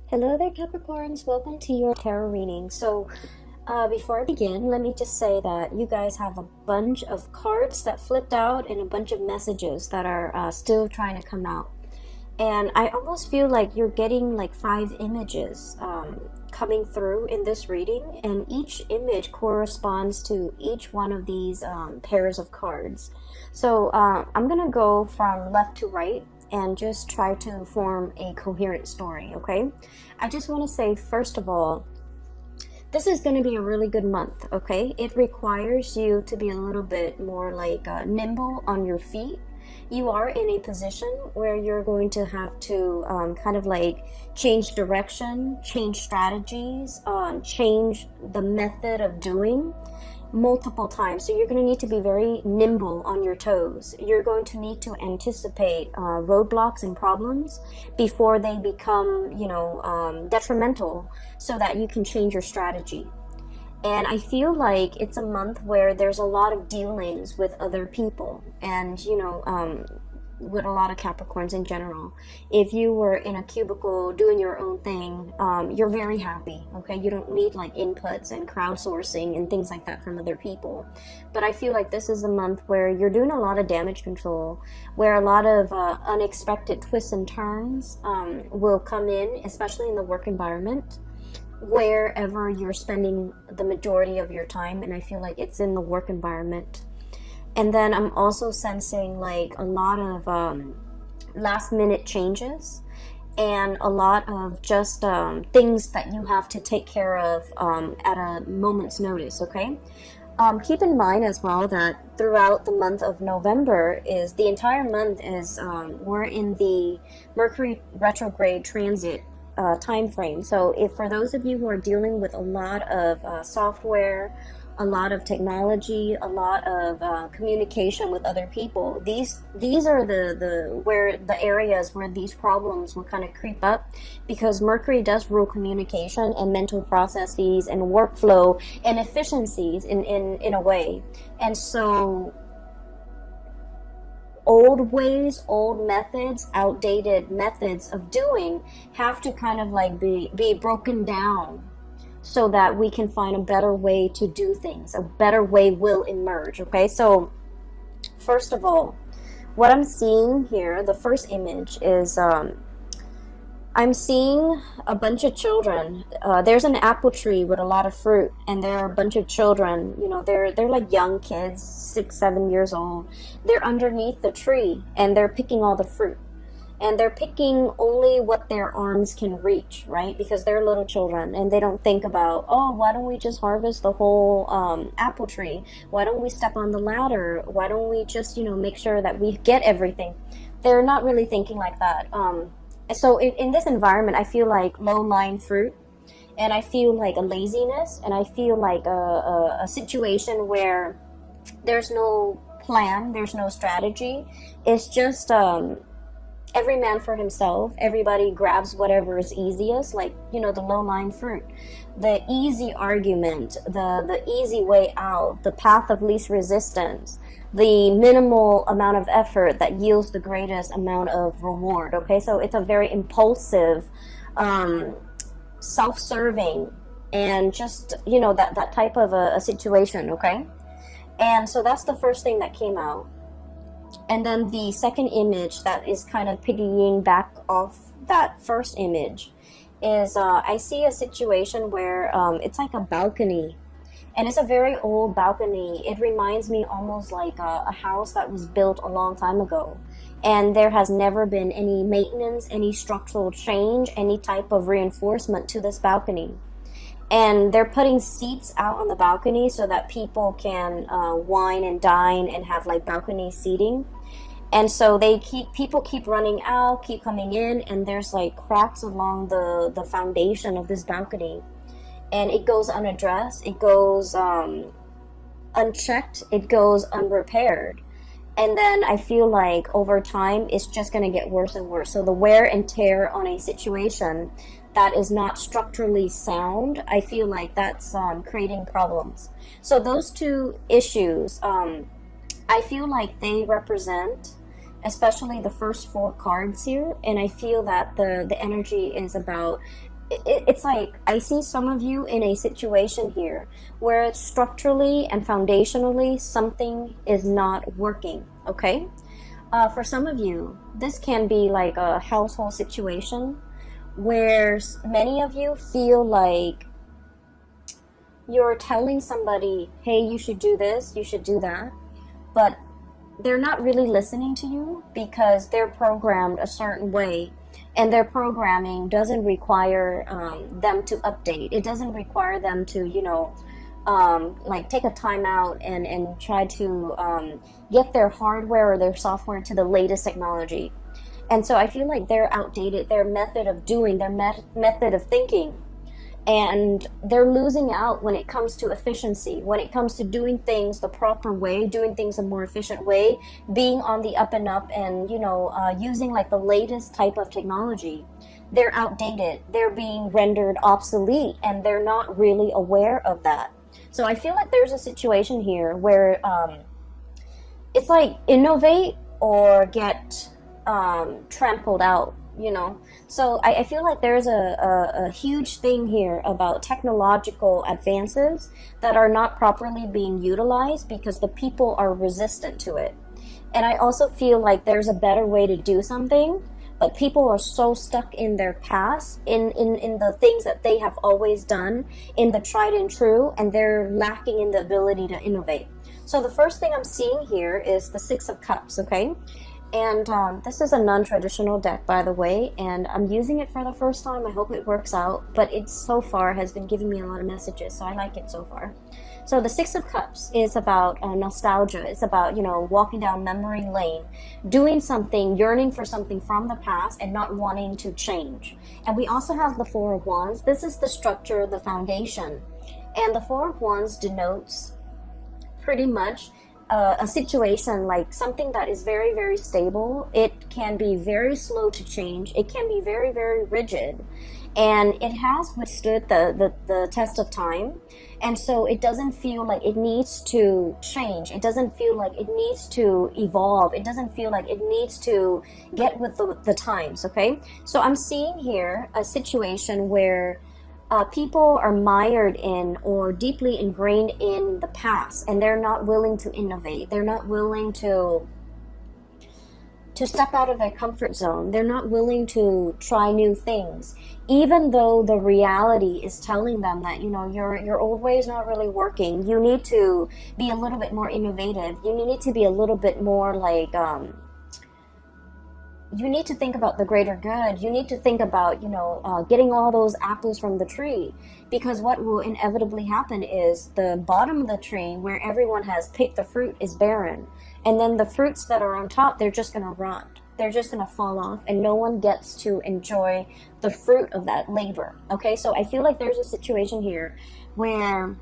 Hello there, Capricorns. Welcome to your tarot reading. Before I begin, let me just say that you guys have a bunch of cards that flipped out and a bunch of messages that are still trying to come out. And I almost feel like you're getting like 5 images coming through in this reading, and each image corresponds to each one of these pairs of cards. I'm going to go from left to right and just try to form a coherent story, okay? I just want to say, first of all, this is going to be a really good month, okay? It requires you to be a little bit more like nimble on your feet. You are in a position where you're going to have to kind of like change direction, change strategies, change the method of doing multiple times. So you're going to need to be very nimble on your toes. You're going to need to anticipate roadblocks and problems before they become, detrimental, so that you can change your strategy. And I feel like it's a month where there's a lot of dealings with other people, and with a lot of Capricorns in general. If you were in a cubicle doing your own thing, you're very happy, okay? You don't need like inputs and crowdsourcing and things like that from other people. But I feel like this is a month where you're doing a lot of damage control, where a lot of unexpected twists and turns will come in, especially in the work environment, wherever you're spending the majority of your time. And I feel like it's in the work environment. And then I'm also sensing like a lot of last minute changes and a lot of just things that you have to take care of at a moment's notice, okay? Keep in mind as well that throughout the month of November, is the entire month is we're in the Mercury retrograde transit time frame. So if for those of you who are dealing with a lot of software, a lot of technology, a lot of communication with other people, these are the areas where these problems will kind of creep up, because Mercury does rule communication and mental processes and workflow and efficiencies in a way. And so old ways, old methods, outdated methods of doing have to kind of like be broken down, so that we can find a better way to do things. A better way will emerge, okay? So first of all, what I'm seeing here, the first image is I'm seeing a bunch of children. There's an apple tree with a lot of fruit, and there are a bunch of children. They're like young kids, 6, 7 years old. They're underneath the tree, and they're picking all the fruit. And they're picking only what their arms can reach, right? Because they're little children, and they don't think about, oh, why don't we just harvest the whole apple tree? Why don't we step on the ladder? Why don't we just, make sure that we get everything? They're not really thinking like that. So in this environment, I feel like low-lying fruit, and I feel like a laziness, and I feel like a situation where there's no plan, there's no strategy. It's just every man for himself. Everybody grabs whatever is easiest, like, the low-lying fruit. The easy argument, the easy way out, the path of least resistance, the minimal amount of effort that yields the greatest amount of reward, okay? So it's a very impulsive, self-serving, and just, that type of a situation, okay? And so that's the first thing that came out. And then the second image that is kind of piggying back off that first image is I see a situation where it's like a balcony, and it's a very old balcony. It reminds me almost like a house that was built a long time ago, and there has never been any maintenance, any structural change, any type of reinforcement to this balcony. And they're putting seats out on the balcony so that people can wine and dine and have like balcony seating. And so people keep running out, keep coming in, and there's like cracks along the foundation of this balcony. And it goes unaddressed, it goes unchecked, it goes unrepaired. And then I feel like over time, it's just going to get worse and worse. So the wear and tear on a situation that is not structurally sound, I feel like that's creating problems. So those two issues, I feel like they represent, especially the first 4 cards here, and I feel that the energy is about it's like I see some of you in a situation here where structurally and foundationally something is not working, okay? For some of you, this can be like a household situation where many of you feel like you're telling somebody, hey, you should do this, you should do that, but they're not really listening to you because they're programmed a certain way, and their programming doesn't require them to update. It doesn't require them to, like take a time out and try to get their hardware or their software to the latest technology. And so I feel like they're outdated, their method of doing, their method of thinking. And they're losing out when it comes to efficiency, when it comes to doing things the proper way, doing things a more efficient way, being on the up and up, and using like the latest type of technology. They're outdated, they're being rendered obsolete, and they're not really aware of that. So I feel like there's a situation here where it's like innovate or get trampled out. So I feel like there's a huge thing here about technological advances that are not properly being utilized because the people are resistant to it. And I also feel like there's a better way to do something, but people are so stuck in their past, in the things that they have always done, in the tried and true, and they're lacking in the ability to innovate. So the first thing I'm seeing here is the Six of Cups, okay? And this is a non-traditional deck, by the way, and I'm using it for the first time. I hope it works out, but it so far has been giving me a lot of messages, so I like it so far. So the Six of Cups is about nostalgia. It's about, walking down memory lane, doing something, yearning for something from the past and not wanting to change. And we also have the Four of Wands. This is the structure, the foundation. And the Four of Wands denotes pretty much a situation like something that is very, very stable. It can be very slow to change. It can be very, very rigid. And it has withstood the test of time. And so it doesn't feel like it needs to change. It doesn't feel like it needs to evolve. It doesn't feel like it needs to get with the times, okay? So I'm seeing here a situation where people are mired in or deeply ingrained in the past, and they're not willing to innovate. They're not willing to step out of their comfort zone. They're not willing to try new things, even though the reality is telling them that, your old way is not really working. You need to be a little bit more innovative. You need to be a little bit more like, you need to think about the greater good. You need to think about, getting all those apples from the tree, because what will inevitably happen is the bottom of the tree where everyone has picked the fruit is barren. And then the fruits that are on top, they're just going to rot. They're just going to fall off, and no one gets to enjoy the fruit of that labor. Okay, so I feel like there's a situation here where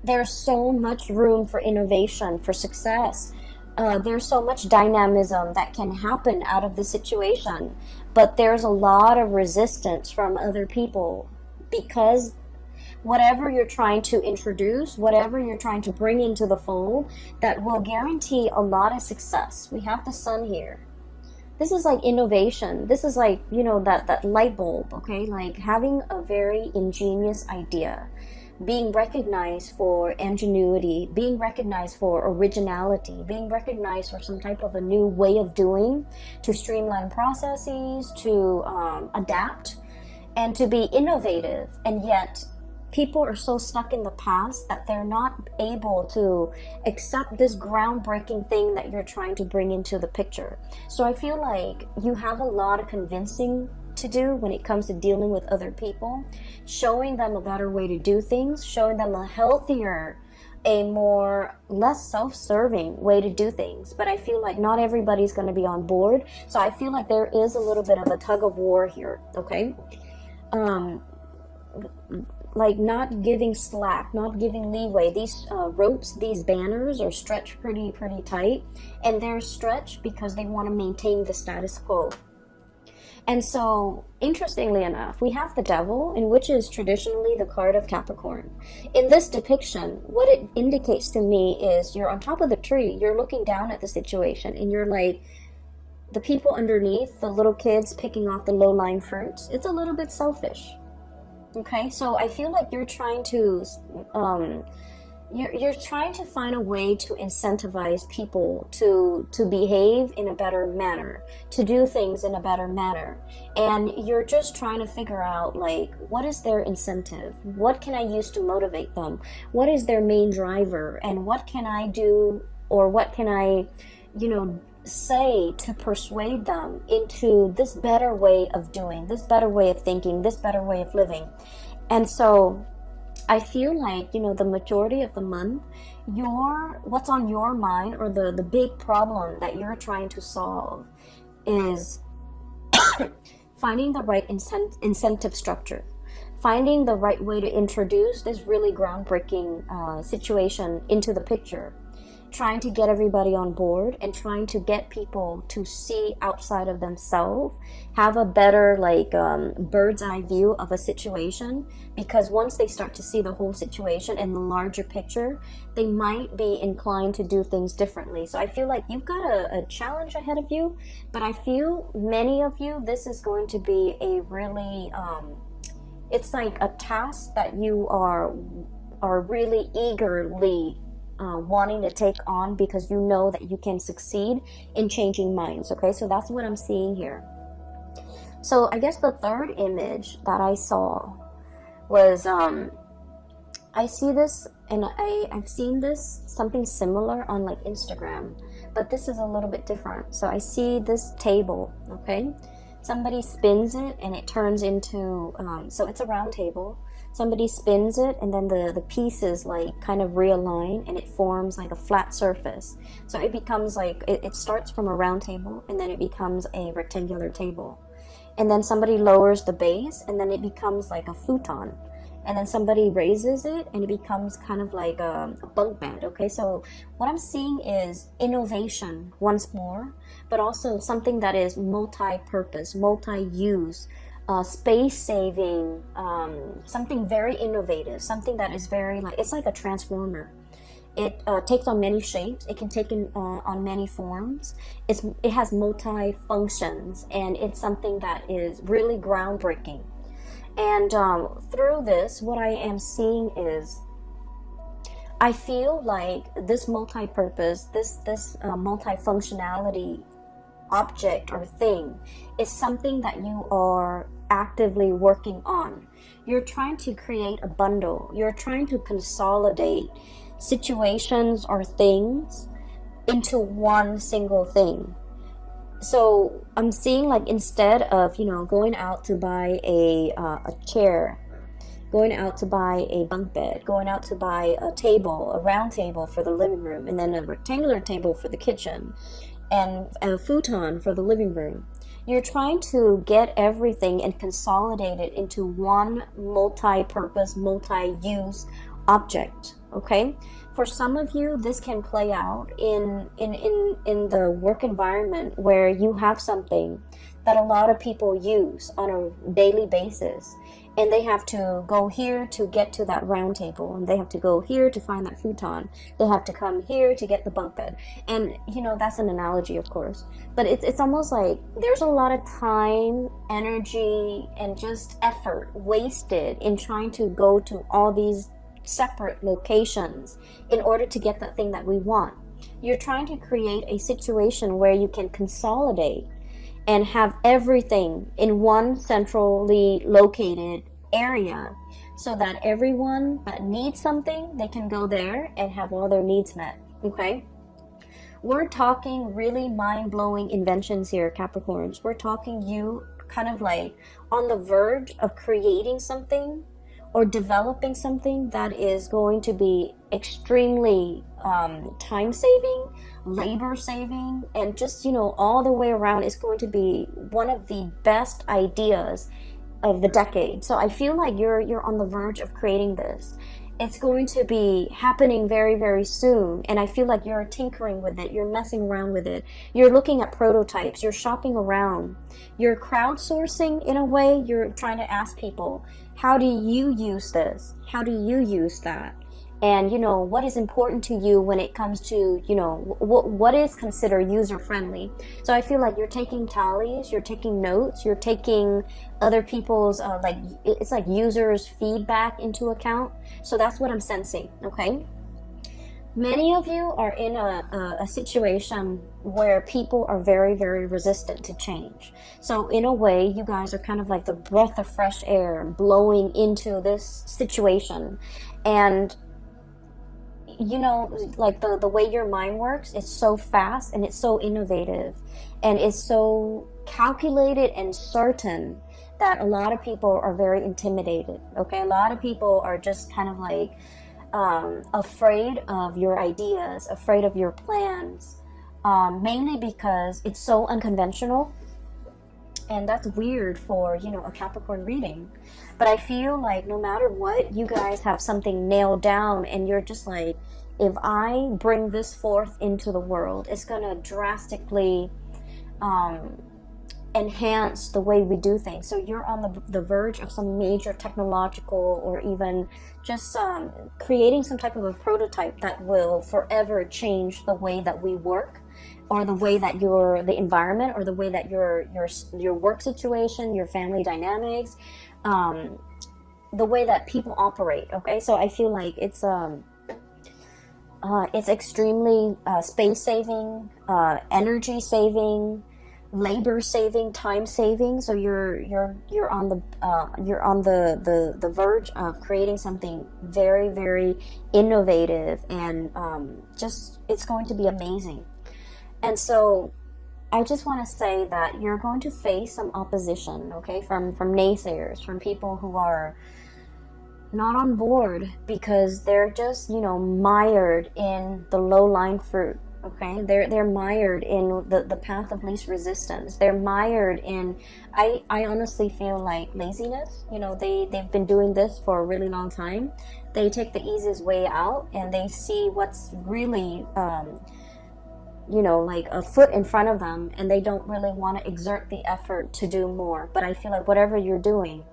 there's so much room for innovation, for success. There's so much dynamism that can happen out of the situation, but there's a lot of resistance from other people because whatever you're trying to introduce, whatever you're trying to bring into the fold, that will guarantee a lot of success. We have the Sun here. This is like innovation. This is like, that light bulb, okay? Like having a very ingenious idea, being recognized for ingenuity, being recognized for originality, being recognized for some type of a new way of doing, to streamline processes, to adapt, and to be innovative. And yet people are so stuck in the past that they're not able to accept this groundbreaking thing that you're trying to bring into the picture. So I feel like you have a lot of convincing to do when it comes to dealing with other people, showing them a better way to do things, showing them a healthier, a more less self-serving way to do things. But I feel like not everybody's going to be on board. So I feel like there is a little bit of a tug of war here, okay? Like not giving slack, not giving leeway. These ropes, these banners are stretched pretty tight, and they're stretched because they want to maintain the status quo. And so, interestingly enough, we have the Devil, in which is traditionally the card of Capricorn. In this depiction, what it indicates to me is you're on top of the tree, you're looking down at the situation, and you're like, the people underneath, the little kids picking off the low-lying fruits, it's a little bit selfish. Okay, so I feel like you're trying to you're trying to find a way to incentivize people to behave in a better manner, to do things in a better manner, and you're just trying to figure out, like, what is their incentive, what can I use to motivate them, what is their main driver, and what can I do, or what can I, say to persuade them into this better way of doing, this better way of thinking, this better way of living. And so I feel like, the majority of the month, what's on your mind, or the big problem that you're trying to solve, is finding the right incentive structure, finding the right way to introduce this really groundbreaking situation into the picture, trying to get everybody on board, and trying to get people to see outside of themselves, have a better bird's eye view of a situation, because once they start to see the whole situation and the larger picture, they might be inclined to do things differently. So I feel like you've got a challenge ahead of you, but I feel many of you, this is going to be a really it's like a task that you are really eagerly wanting to take on, because you know that you can succeed in changing minds. Okay, so that's what I'm seeing here. So I guess the third image that I saw was I see this, and I've seen this something similar on Instagram, but this is a little bit different. So I see this table. Okay, somebody spins it and it turns into so it's a round table. Somebody spins it, and then the pieces kind of realign, and it forms like a flat surface. So it becomes it starts from a round table, and then it becomes a rectangular table. And then somebody lowers the base, and then it becomes like a futon. And then somebody raises it, and it becomes kind of like a bunk bed. Okay, so what I'm seeing is innovation once more, but also something that is multi-purpose, multi-use, space-saving, something very innovative, something that is very it's like a transformer. It takes on many shapes. It can take on many forms. It has multi-functions, and it's something that is really groundbreaking. And through this, what I am seeing is, I feel like this multi-purpose, this multi-functionality object or thing is something that you are actively working on. You're trying to create a bundle. You're trying to consolidate situations or things into one single thing. So I'm seeing instead of going out to buy a chair, going out to buy a bunk bed, going out to buy a table, a round table for the living room, and then a rectangular table for the kitchen, and a futon for the living room. You're trying to get everything and consolidate it into one multi-purpose, multi-use object. Okay, for some of you, this can play out in the work environment, where you have something that a lot of people use on a daily basis, and they have to go here to get to that round table, and they have to go here to find that futon, they have to come here to get the bunk bed. And that's an analogy, of course, but it's almost like there's a lot of time, energy, and just effort wasted in trying to go to all these separate locations in order to get that thing that we want. You're trying to create a situation where you can consolidate and have everything in one centrally located area, so that everyone that needs something, they can go there and have all their needs met. Okay, we're talking really mind-blowing inventions here, Capricorns. We're talking you kind of on the verge of creating something or developing something that is going to be extremely time-saving, labor-saving, and just, all the way around is going to be one of the best ideas of the decade. So I feel like you're on the verge of creating this. It's going to be happening very, very soon, and I feel like you're tinkering with it, you're messing around with it, you're looking at prototypes, you're shopping around, you're crowdsourcing in a way. You're trying to ask people, how do you use this? How do you use that? and you know what is important to you when it comes to, you know, what is considered user friendly. So I feel like you're taking tallies, you're taking notes, you're taking other people's like, it's like users feedback into account. So that's what I'm sensing. Okay, many of you are in a situation where people are very, very resistant to change. So in a way, you guys are kind of like the breath of fresh air blowing into this situation. And you know, like the way your mind works, it's so fast and it's so innovative and it's so calculated and certain that a lot of people are very intimidated. Okay, a lot of people are just kind of like afraid of your ideas, afraid of your plans, mainly because it's so unconventional. And that's weird for, you know, a Capricorn reading. But I feel like no matter what, you guys have something nailed down, and you're just like, if I bring this forth into the world, it's going to drastically enhance the way we do things. So you're on the verge of some major technological, or even just creating some type of a prototype that will forever change the way that we work, or the way that the environment, or the way that your work situation, your family dynamics, the way that people operate. Okay, so I feel like it's extremely space saving, energy saving, labor saving, time saving. So you're on the verge of creating something very, very innovative, and just, it's going to be amazing. And so I just want to say that you're going to face some opposition, okay, from naysayers, from people who are not on board because they're just, you know, mired in the low-lying fruit. Okay, they're mired in the path of least resistance. They're mired in, I honestly feel like, laziness. You know, they've been doing this for a really long time. They take the easiest way out, and they see what's really you know, like a foot in front of them, and they don't really want to exert the effort to do more. But I feel like whatever you're doing,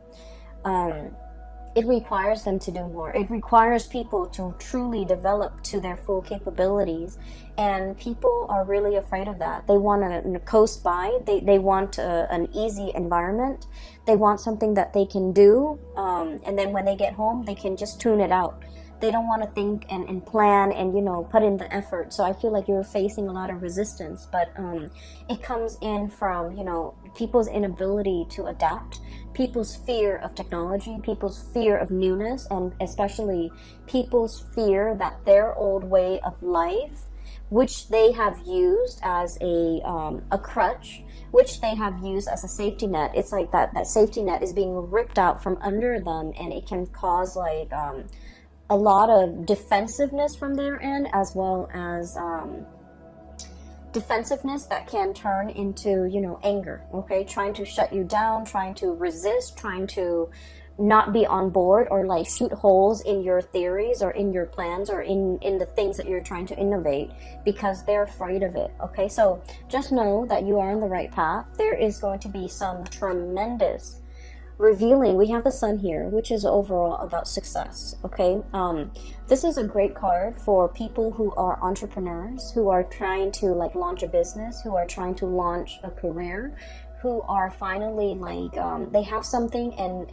it requires them to do more. It requires people to truly develop to their full capabilities, and people are really afraid of that. They want to coast by. They want an easy environment. They want something that they can do, and then when they get home, they can just tune it out. They don't want to think and plan and, you know, put in the effort. So I feel like you're facing a lot of resistance, but it comes in from, you know, people's inability to adapt, people's fear of technology, people's fear of newness, and especially people's fear that their old way of life, which they have used as a crutch, which they have used as a safety net, it's like that safety net is being ripped out from under them, and it can cause like a lot of defensiveness from their end, as well as defensiveness that can turn into, you know, anger. Okay, trying to shut you down, trying to resist, trying to not be on board, or like shoot holes in your theories or in your plans or in the things that you're trying to innovate, because they're afraid of it. Okay, so just know that you are on the right path. There is going to be some tremendous revealing. We have the sun here, which is overall about success. Okay, this is a great card for people who are entrepreneurs, who are trying to like launch a business, who are trying to launch a career, who are finally like they have something, and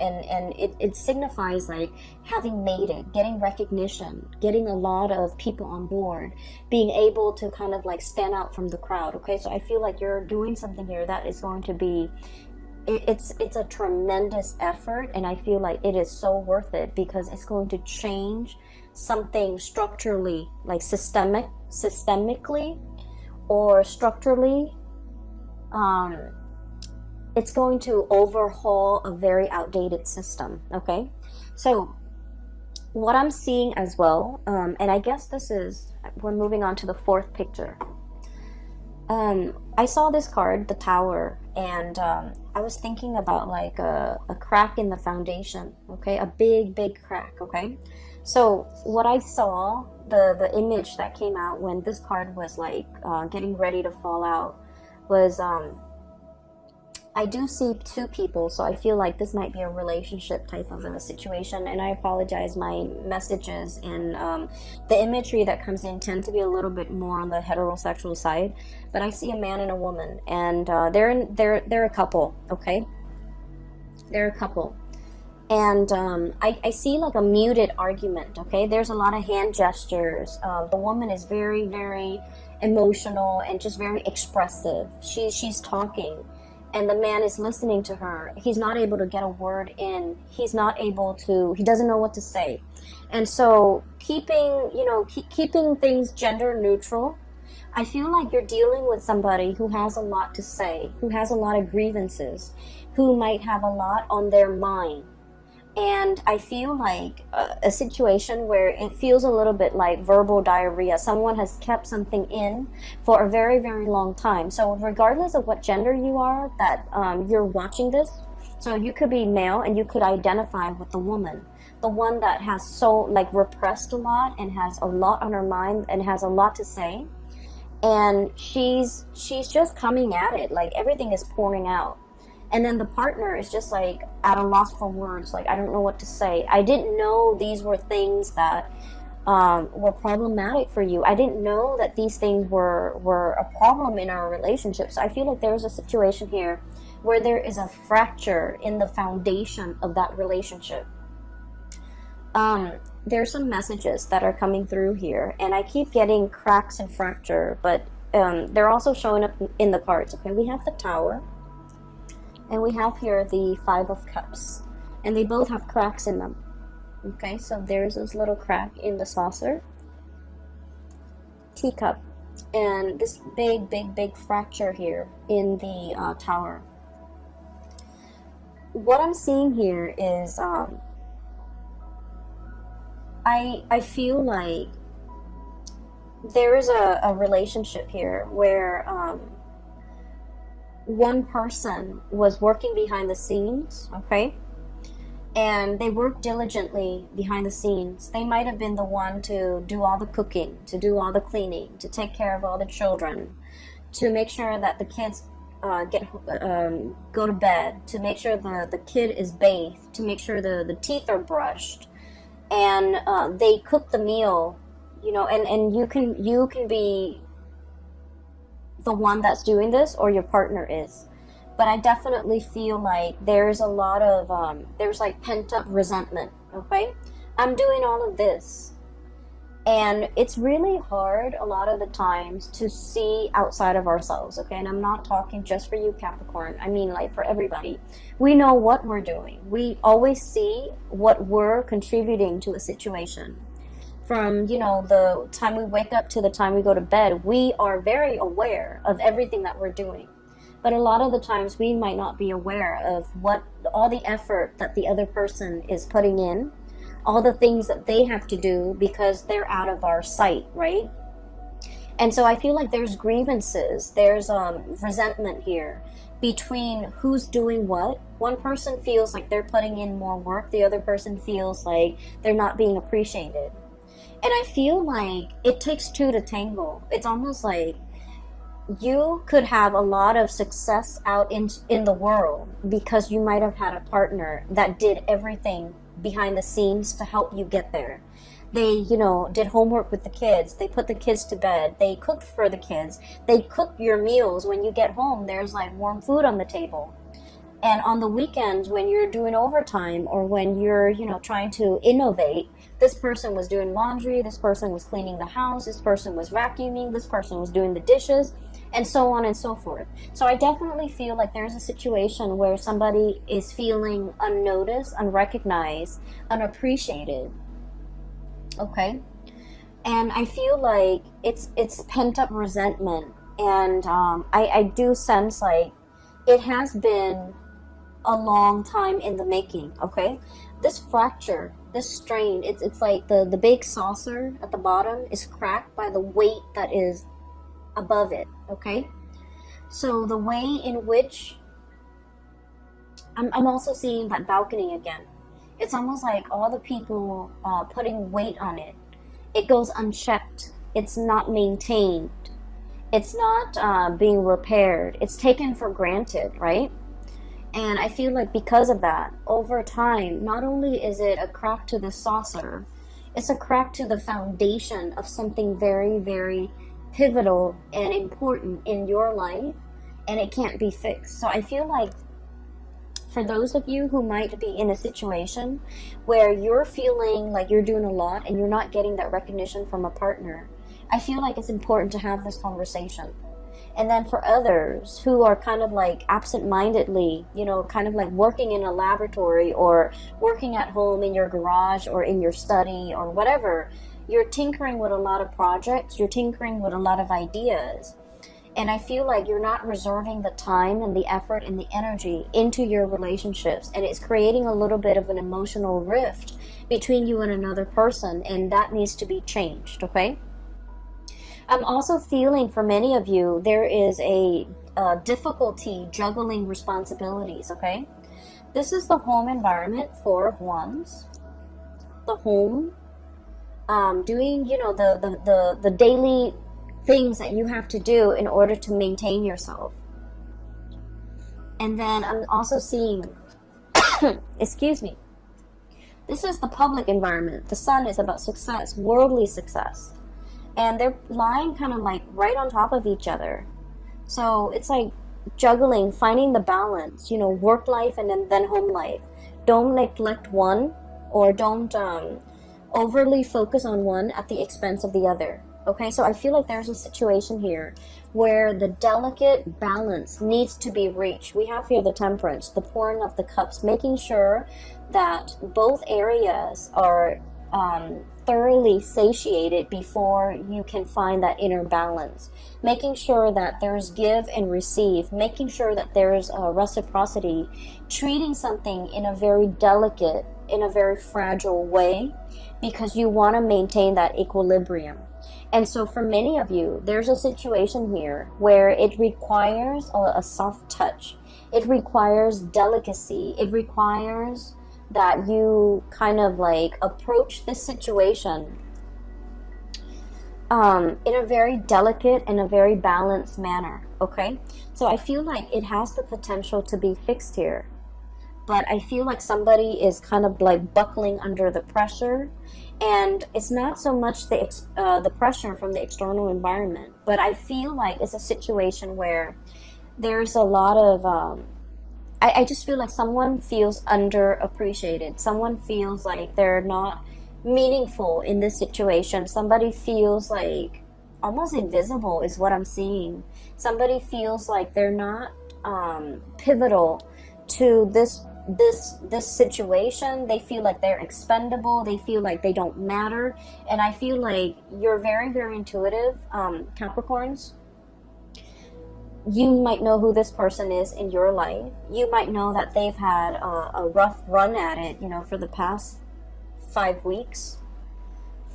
it signifies like having made it, getting recognition, getting a lot of people on board, being able to kind of like stand out from the crowd. Okay, so I feel like you're doing something here that is going to be, it's a tremendous effort, and I feel like it is so worth it, because it's going to change something structurally, like systemically or structurally. It's going to overhaul a very outdated system. Okay, so what I'm seeing as well, and I guess we're moving on to the fourth picture. I saw this card, the Tower, and I was thinking about like a crack in the foundation. Okay, a big crack. Okay, so what I saw, the image that came out when this card was like getting ready to fall out, was I do see two people, so I feel like this might be a relationship type of a situation. And I apologize, my messages and the imagery that comes in tend to be a little bit more on the heterosexual side. But I see a man and a woman, and they're a couple. Okay, they're a couple, and I see like a muted argument. Okay, there's a lot of hand gestures. The woman is very, very emotional and just very expressive. She's talking, and the man is listening to her. He's not able to get a word in. He doesn't know what to say. And so keeping things gender neutral, I feel like you're dealing with somebody who has a lot to say, who has a lot of grievances, who might have a lot on their mind. And I feel like a situation where it feels a little bit like verbal diarrhea. Someone has kept something in for a very, very long time. So regardless of what gender you are that you're watching this, so you could be male and you could identify with the woman, the one that has so like repressed a lot and has a lot on her mind and has a lot to say. And she's just coming at it, like everything is pouring out. And then the partner is just like at a loss for words, like I don't know what to say. I didn't know these were things that were problematic for you. I didn't know that these things were a problem in our relationship. So I feel like there's a situation here where there is a fracture in the foundation of that relationship. There's some messages that are coming through here, and I keep getting cracks and fracture, but they're also showing up in the cards. Okay, we have the Tower. And we have here the Five of Cups. And they both have cracks in them. Okay, so there's this little crack in the saucer. Teacup. And this big, big, big fracture here in the Tower. What I'm seeing here is I feel like there is a relationship here where one person was working behind the scenes, okay? And they worked diligently behind the scenes. They might have been the one to do all the cooking, to do all the cleaning, to take care of all the children, to make sure that the kids go to bed, to make sure the kid is bathed, to make sure the teeth are brushed. And they cook the meal, and you can be the one that's doing this, or your partner is. But I definitely feel like there's a lot of there's like pent-up resentment. Okay, I'm doing all of this, and it's really hard a lot of the times to see outside of ourselves. Okay, and I'm not talking just for you, Capricorn. I mean, like, for everybody. We know what we're doing. We always see what we're contributing to a situation. From, the time we wake up to the time we go to bed, we are very aware of everything that we're doing. But a lot of the times we might not be aware of all the effort that the other person is putting in, all the things that they have to do because they're out of our sight, right? And so I feel like there's grievances, there's resentment here between who's doing what. One person feels like they're putting in more work, the other person feels like they're not being appreciated. And I feel like it takes two to tango. It's almost like you could have a lot of success out in the world because you might have had a partner that did everything behind the scenes to help you get there. They, did homework with the kids. They put the kids to bed. They cooked for the kids. They cook your meals. When you get home, there's like warm food on the table. And on the weekends, when you're doing overtime or when you're, trying to innovate, this person was doing laundry, this person was cleaning the house, this person was vacuuming, this person was doing the dishes, and so on and so forth. So I definitely feel like there's a situation where somebody is feeling unnoticed, unrecognized, unappreciated. Okay? And I feel like it's pent-up resentment. And I do sense like it has been a long time in the making, okay? This fracture, this strain, it's like the big saucer at the bottom is cracked by the weight that is above it, okay? So the way in which I'm also seeing that balcony again. It's almost like all the people putting weight on it. It goes unchecked. It's not maintained. It's not being repaired. It's taken for granted, right? And I feel like because of that, over time, not only is it a crack to the saucer, it's a crack to the foundation of something very, very pivotal and important in your life, and it can't be fixed. So I feel like for those of you who might be in a situation where you're feeling like you're doing a lot and you're not getting that recognition from a partner, I feel like it's important to have this conversation. And then for others who are kind of like absent-mindedly, you know, kind of like working in a laboratory or working at home in your garage or in your study or whatever, you're tinkering with a lot of projects, you're tinkering with a lot of ideas. And I feel like you're not reserving the time and the effort and the energy into your relationships. And it's creating a little bit of an emotional rift between you and another person. And that needs to be changed, okay? I'm also feeling for many of you, there is a difficulty juggling responsibilities, okay? This is the home environment, Four of Wands. The home, doing, you know, the daily things that you have to do in order to maintain yourself. And then I'm also seeing, excuse me, this is the public environment. The sun is about success, worldly success. And they're lying kind of like right on top of each other. So it's like juggling, finding the balance, you know, work life and then home life. Don't neglect one, or don't overly focus on one at the expense of the other. Okay, so I feel like there's a situation here where the delicate balance needs to be reached. We have here the Temperance, the pouring of the cups, making sure that both areas are thoroughly satiated before you can find that inner balance. Making sure that there's give and receive, making sure that there's reciprocity, treating something in a very delicate, in a very fragile way, because you want to maintain that equilibrium. And so for many of you, there's a situation here where it requires a soft touch. It requires delicacy. It requires that you kind of like approach this situation in a very delicate and a very balanced manner, okay? So I feel like it has the potential to be fixed here. But I feel like somebody is kind of like buckling under the pressure. And it's not so much the pressure from the external environment, but I feel like it's a situation where there's a lot of, I just feel like someone feels underappreciated. Someone feels like they're not meaningful in this situation. Somebody feels like almost invisible is what I'm seeing. Somebody feels like they're not pivotal to this situation. They feel like they're expendable. They feel like they don't matter. And I feel like you're very, very intuitive, Capricorns. You might know who this person is in your life. You might know that they've had a rough run at it, you know, for the past 5 weeks,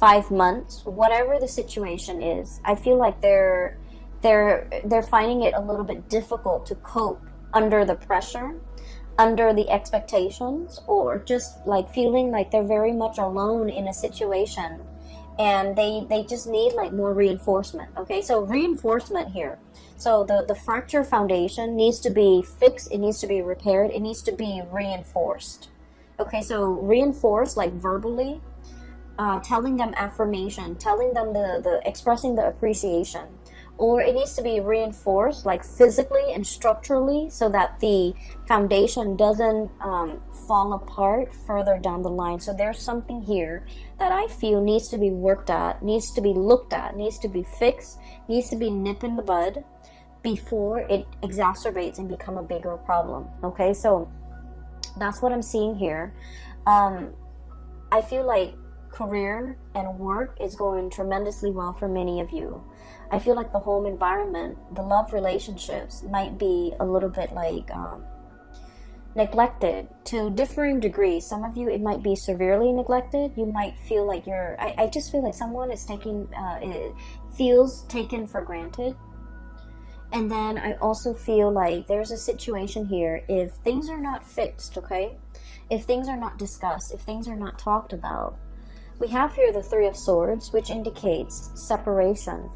5 months, whatever the situation is. I feel like they're finding it a little bit difficult to cope under the pressure, under the expectations, or just like feeling like they're very much alone in a situation, and they just need like more reinforcement. Okay, so reinforcement here. So the fracture foundation needs to be fixed, it needs to be repaired, it needs to be reinforced. Okay, so reinforce like verbally, telling them affirmation, telling them the expressing the appreciation. Or it needs to be reinforced like physically and structurally so that the foundation doesn't fall apart further down the line. So there's something here that I feel needs to be worked at, needs to be looked at, needs to be fixed, needs to be nipped in the bud before it exacerbates and become a bigger problem. Okay, so that's what I'm seeing here. I feel like career and work is going tremendously well for many of you. I feel like the home environment, the love relationships might be a little bit like neglected to differing degrees. Some of you, it might be severely neglected. You might feel like I just feel like someone is feels taken for granted. And then I also feel like there's a situation here, if things are not fixed, okay? If things are not discussed, if things are not talked about. We have here the Three of Swords, which indicates separation.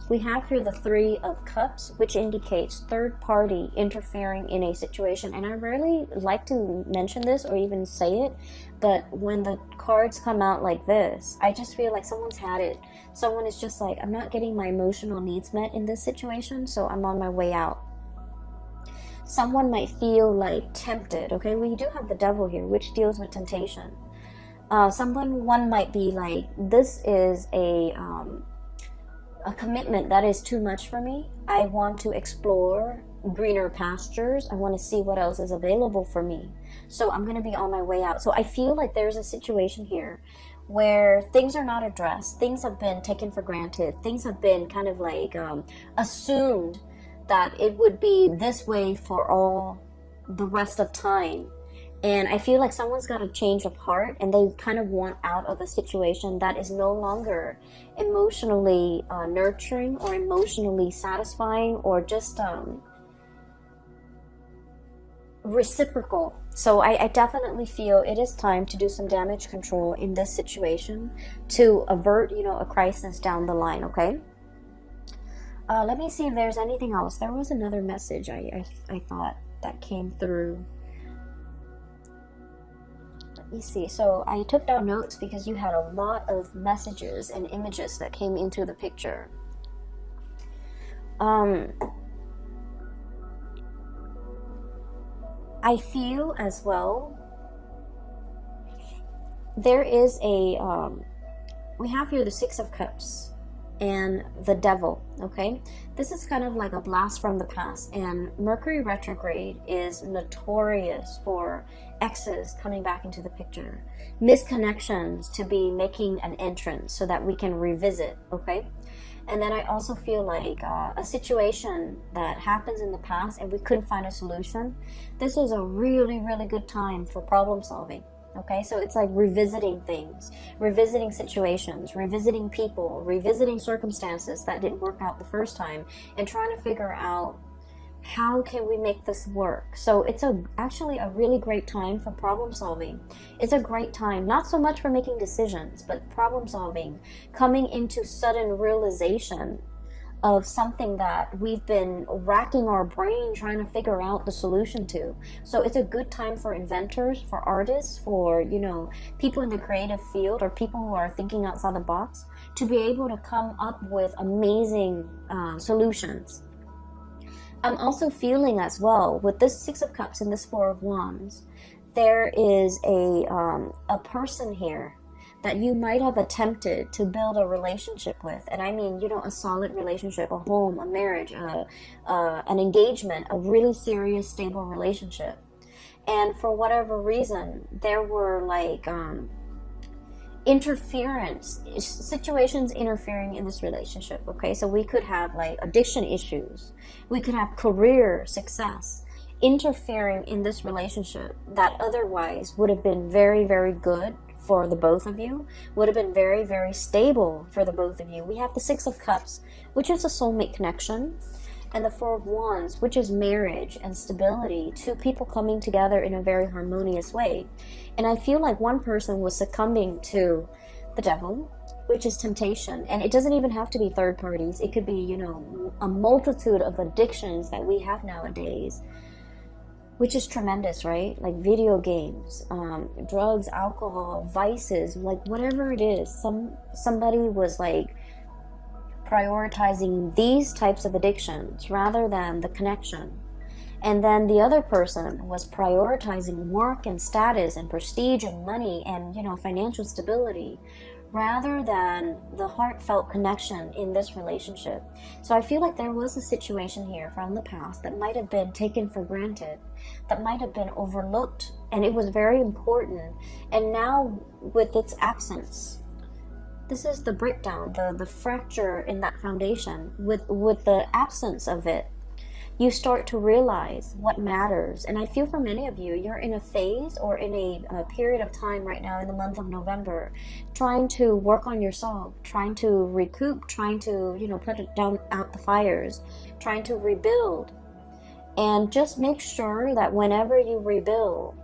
we have here the Three of Cups, which indicates third party interfering in a situation. And I rarely like to mention this or even say it, but when the cards come out like this, I just feel like someone's had it. Someone is just like, I'm not getting my emotional needs met in this situation, so I'm on my way out. Someone might feel like tempted, okay? We do have the Devil here, which deals with temptation. One might be like, this is a commitment that is too much for me. I want to explore greener pastures. I want to see what else is available for me. So I'm going to be on my way out. So I feel like there's a situation here where things are not addressed. Things have been taken for granted. Things have been kind of like assumed that it would be this way for all the rest of time. And I feel like someone's got a change of heart and they kind of want out of a situation that is no longer emotionally nurturing or emotionally satisfying or just reciprocal. So I definitely feel it is time to do some damage control in this situation to avert, a crisis down the line, okay? Let me see if there's anything else. There was another message I thought that came through. Let me see. So I took down notes because you had a lot of messages and images that came into the picture. I feel as well there is a we have here the Six of Cups and the Devil, okay? This is kind of like a blast from the past, and Mercury retrograde is notorious for exes coming back into the picture, misconnections to be making an entrance so that we can revisit, okay? And then I also feel like a situation that happens in the past and we couldn't find a solution. This is a really, really good time for problem solving. Okay, so it's like revisiting things, revisiting situations, revisiting people, revisiting circumstances that didn't work out the first time, and trying to figure out how can we make this work. So it's actually a really great time for problem solving. It's a great time, not so much for making decisions, but problem solving, coming into sudden realization of something that we've been racking our brain trying to figure out the solution to. So it's a good time for inventors, for artists, for, people in the creative field or people who are thinking outside the box to be able to come up with amazing solutions. I'm also feeling as well with this Six of Cups and this Four of Wands, there is a person here that you might have attempted to build a relationship with. And I mean, a solid relationship, a home, a marriage, an engagement, a really serious, stable relationship. And for whatever reason, there were like situations interfering in this relationship, okay? So we could have like addiction issues. We could have career success interfering in this relationship that otherwise would have been very, very good for the both of you, would have been very, very stable for the both of you. We have the Six of Cups, which is a soulmate connection, and the Four of Wands, which is marriage and stability, two people coming together in a very harmonious way. And I feel like one person was succumbing to the Devil, which is temptation. And it doesn't even have to be third parties. It could be, a multitude of addictions that we have nowadays, which is tremendous, right? Like video games, drugs, alcohol, vices, like whatever it is. Somebody was like prioritizing these types of addictions rather than the connection. And then the other person was prioritizing work and status and prestige and money and, financial stability rather than the heartfelt connection in this relationship. So I feel like there was a situation here from the past that might have been taken for granted, that might have been overlooked, and it was very important. And now with its absence, this is the breakdown, the fracture in that foundation. With the absence of it, you start to realize what matters. And I feel for many of you, you're in a phase or in a period of time right now in the month of November, trying to work on yourself, trying to recoup, trying to, put it down out the fires, trying to rebuild. And just make sure that whenever you rebuild,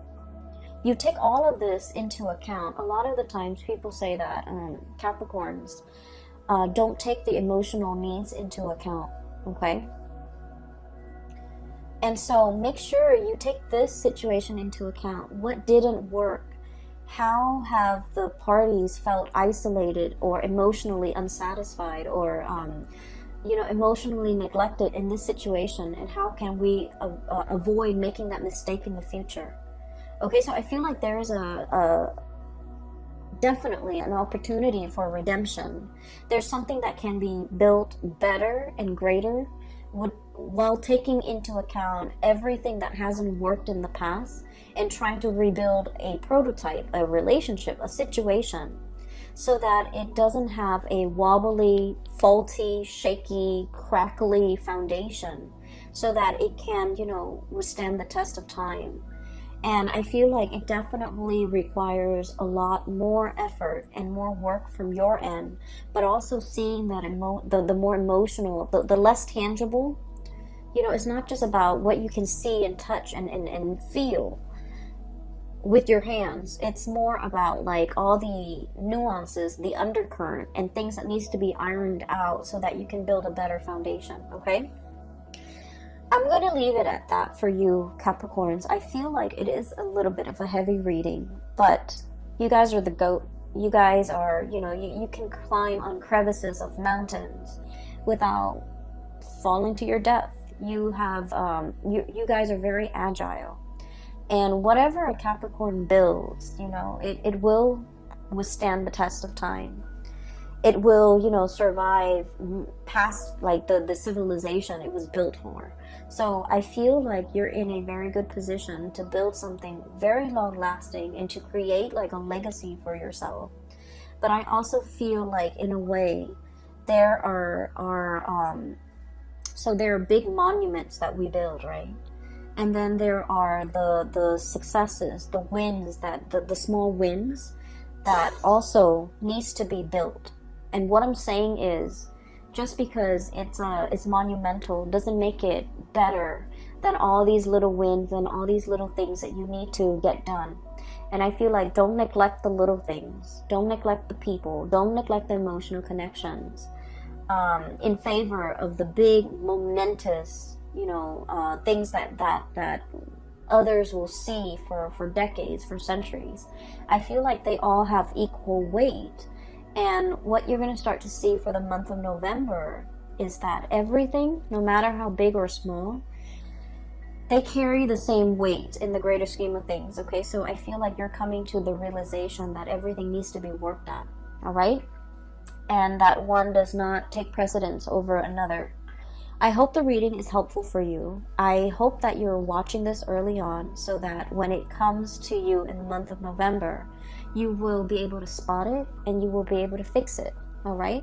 you take all of this into account. A lot of the times people say that Capricorns, don't take the emotional needs into account, okay? And so make sure you take this situation into account. What didn't work? How have the parties felt isolated or emotionally unsatisfied, or emotionally neglected in this situation, and how can we avoid making that mistake in the future? Okay, so I feel like there is definitely an opportunity for redemption. There's something that can be built better and greater while taking into account everything that hasn't worked in the past and trying to rebuild a prototype, a relationship, a situation, so that it doesn't have a wobbly, faulty, shaky, crackly foundation, so that it can, withstand the test of time. And I feel like it definitely requires a lot more effort and more work from your end, but also seeing that the more emotional, the less tangible, it's not just about what you can see and touch and feel with your hands. It's more about like all the nuances, the undercurrent, and things that needs to be ironed out so that you can build a better foundation, okay? I'm going to leave it at that for you, Capricorns. I feel like it is a little bit of a heavy reading, but you guys are the GOAT. You guys are, you can climb on crevices of mountains without falling to your death. You have, you guys are very agile. And whatever a Capricorn builds, it will withstand the test of time. It will, survive past like the civilization it was built for. So I feel like you're in a very good position to build something very long lasting and to create like a legacy for yourself. But I also feel like in a way there there are big monuments that we build, right? And then there are the successes, the wins, the small wins that also needs to be built. And what I'm saying is, just because it's monumental doesn't make it better than all these little wins and all these little things that you need to get done. And I feel like don't neglect the little things. Don't neglect the people. Don't neglect the emotional connections in favor of the big, momentous, things that others will see for decades, for centuries. I feel like they all have equal weight. And what you're going to start to see for the month of November is that everything, no matter how big or small, they carry the same weight in the greater scheme of things, okay? So I feel like you're coming to the realization that everything needs to be worked at, all right? And that one does not take precedence over another. I hope the reading is helpful for you. I hope that you're watching this early on so that when it comes to you in the month of November, you will be able to spot it and you will be able to fix it, all right?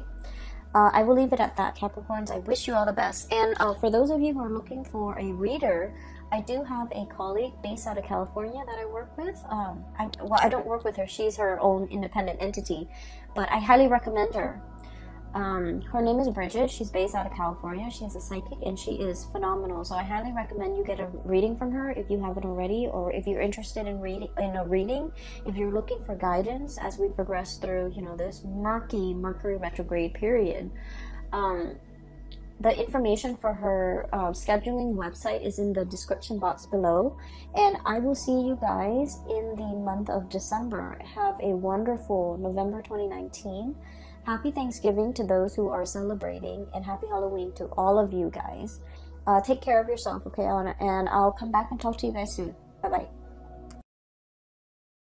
I will leave it at that, Capricorns. I wish you all the best. And for those of you who are looking for a reader, I do have a colleague based out of California that I work with. I don't work with her. She's her own independent entity, but I highly recommend her. Her name is Bridget. She's based out of California. She's a psychic and she is phenomenal. So I highly recommend you get a reading from her if you haven't already, or if you're interested in a reading, if you're looking for guidance as we progress through, this murky Mercury retrograde period. The information for her scheduling website is in the description box below. And I will see you guys in the month of December. Have a wonderful November 2019. Happy Thanksgiving to those who are celebrating, and happy Halloween to all of you guys. Take care of yourself, okay? And I'll come back and talk to you guys soon. Bye-bye.